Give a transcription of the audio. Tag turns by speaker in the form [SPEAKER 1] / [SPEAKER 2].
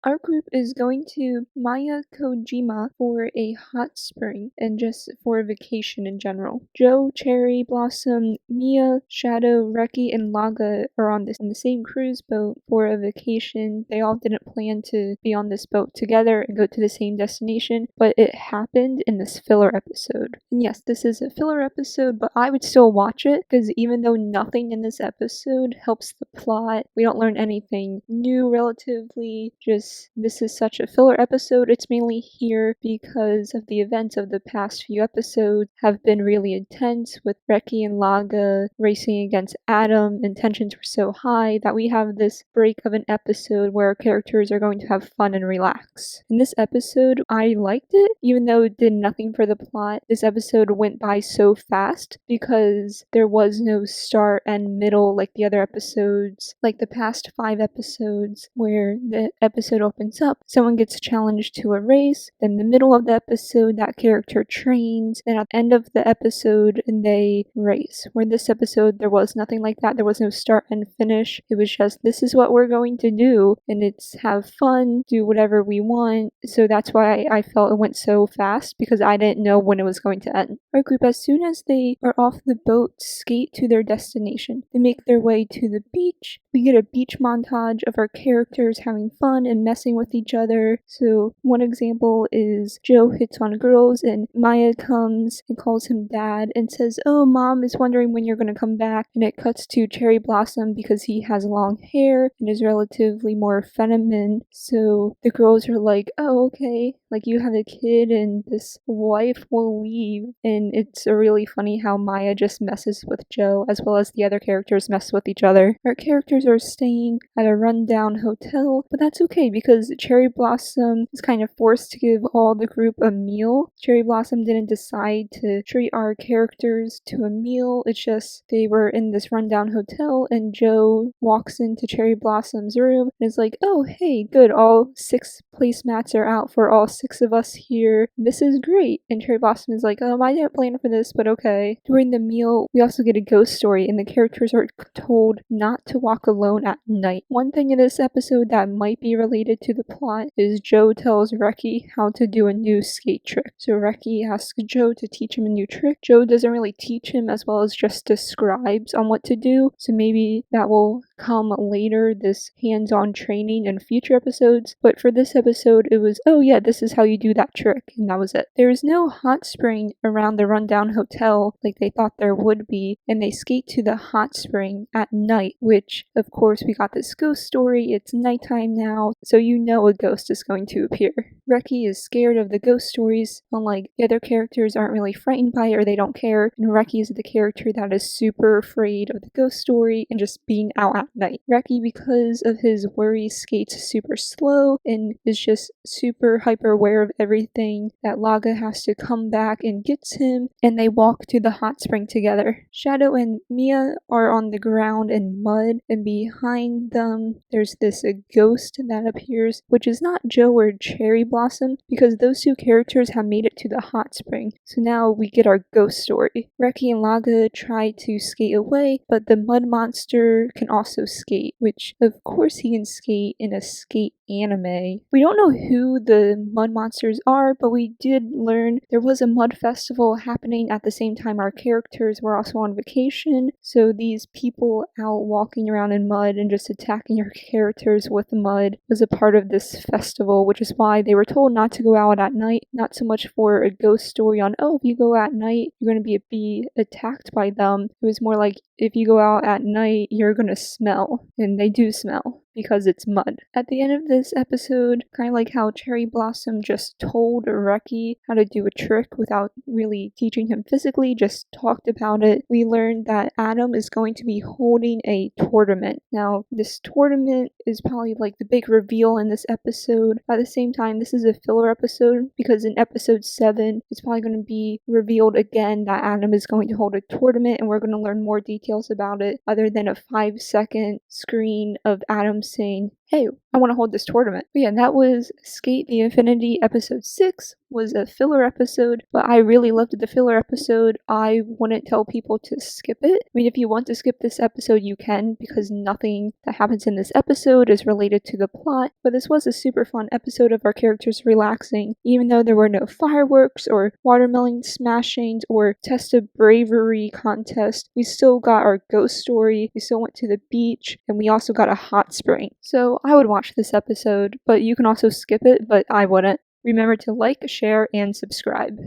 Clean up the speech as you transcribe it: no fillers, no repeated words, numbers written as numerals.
[SPEAKER 1] Our group is going to Maya Kojima for a hot spring and just for a vacation in general. Joe, Cherry Blossom, Mia, Shadow, Reki, and Laga are on the same cruise boat for a vacation. They all didn't plan to be on this boat together and go to the same destination, but it happened in this filler episode. And yes, this is a filler episode, but I would still watch it because even though nothing in this episode helps the plot, we don't learn anything new relatively, just this is such a filler episode. It's mainly here because of the events of the past few episodes have been really intense with Reki and Laga racing against Adam, and tensions were so high that we have this break of an episode where our characters are going to have fun and relax. In this episode, I liked it, even though it did nothing for the plot. This episode went by so fast because there was no start and middle like the other episodes, like the past 5 episodes where the episode opens up, someone gets challenged to a race, then the middle of the episode that character trains, then at the end of the episode they race. Where this episode there was nothing like that, there was no start and finish, it was just this is what we're going to do and it's have fun, do whatever we want. So that's why I felt it went so fast because I didn't know when it was going to end. Our group, as soon as they are off the boat, skate to their destination. They make their way to the beach. We get a beach montage of our characters having fun and messing with each other. So one example is Joe hits on girls and Maya comes and calls him dad and says, "Oh, mom is wondering when you're going to come back." And it cuts to Cherry Blossom because he has long hair and is relatively more feminine. So the girls are like, "Oh, okay, like you have a kid and this wife will leave." And it's really funny how Maya just messes with Joe as well as the other characters mess with each other. Our characters are staying at a rundown hotel, but that's okay because Cherry Blossom is kind of forced to give all the group a meal. Cherry Blossom didn't decide to treat our characters to a meal, it's just they were in this rundown hotel and Joe walks into Cherry Blossom's room and is like, "Oh, hey, good, all 6 placemats are out for all 6 of us here. This is great." And Cherry Blossom is like, I didn't plan for this, but okay. During the meal, we also get a ghost story and the characters are told not to walk alone at night. One thing in this episode that might be related to the plot is Joe tells Reki how to do a new skate trick. So Reki asks Joe to teach him a new trick. Joe doesn't really teach him as well as just describes on what to do, so maybe that will come later, this hands-on training in future episodes. But for this episode, it was, oh yeah, this is how you do that trick, and that was it. There is no hot spring around the rundown hotel like they thought there would be, and they skate to the hot spring at night, which of course we got this ghost story. It's nighttime now, so you know a ghost is going to appear. Reki is scared of the ghost stories, unlike the other characters aren't really frightened by it or they don't care, and Reki is the character that is super afraid of the ghost story and just being out at night. Reki, because of his worry, skates super slow and is just super hyper aware of everything that Laga has to come back and gets him, and they walk to the hot spring together. Shadow and Mia are on the ground in mud, and behind them there's this ghost that appears, which is not Joe or Cherry Blossom because those 2 characters have made it to the hot spring. So now we get our ghost story. Reki and Laga try to skate away, but the mud monster can also skate, which of course he can skate in a skate anime. We don't know who the mud monsters are, but we did learn there was a mud festival happening at the same time our characters were also on vacation. So these people out walking around in mud and just attacking our characters with mud was a part of this festival, which is why they were told not to go out at night. Not so much for a ghost story on, oh, if you go at night, you're going to be attacked by them. It was more like, if you go out at night, you're going to smell. And they do smell because it's mud. At the end of this episode, kind of like how Cherry Blossom just told Reki how to do a trick without really teaching him physically, just talked about it, we learned that Adam is going to be holding a tournament. Now, this tournament is probably like the big reveal in this episode. At the same time, this is a filler episode because in episode 7, it's probably going to be revealed again that Adam is going to hold a tournament and we're going to learn more details about it other than a 5-second screen of Adam saying, hey, I want to hold this tournament. But yeah, and that was Sk8 the Infinity episode 6, was a filler episode, but I really loved the filler episode. I wouldn't tell people to skip it. I mean, if you want to skip this episode, you can, because nothing that happens in this episode is related to the plot, but this was a super fun episode of our characters relaxing. Even though there were no fireworks or watermelon smashings or test of bravery contest, we still got our ghost story, we still went to the beach, and we also got a hot spring. So I would watch this episode, but you can also skip it, but I wouldn't. Remember to like, share, and subscribe.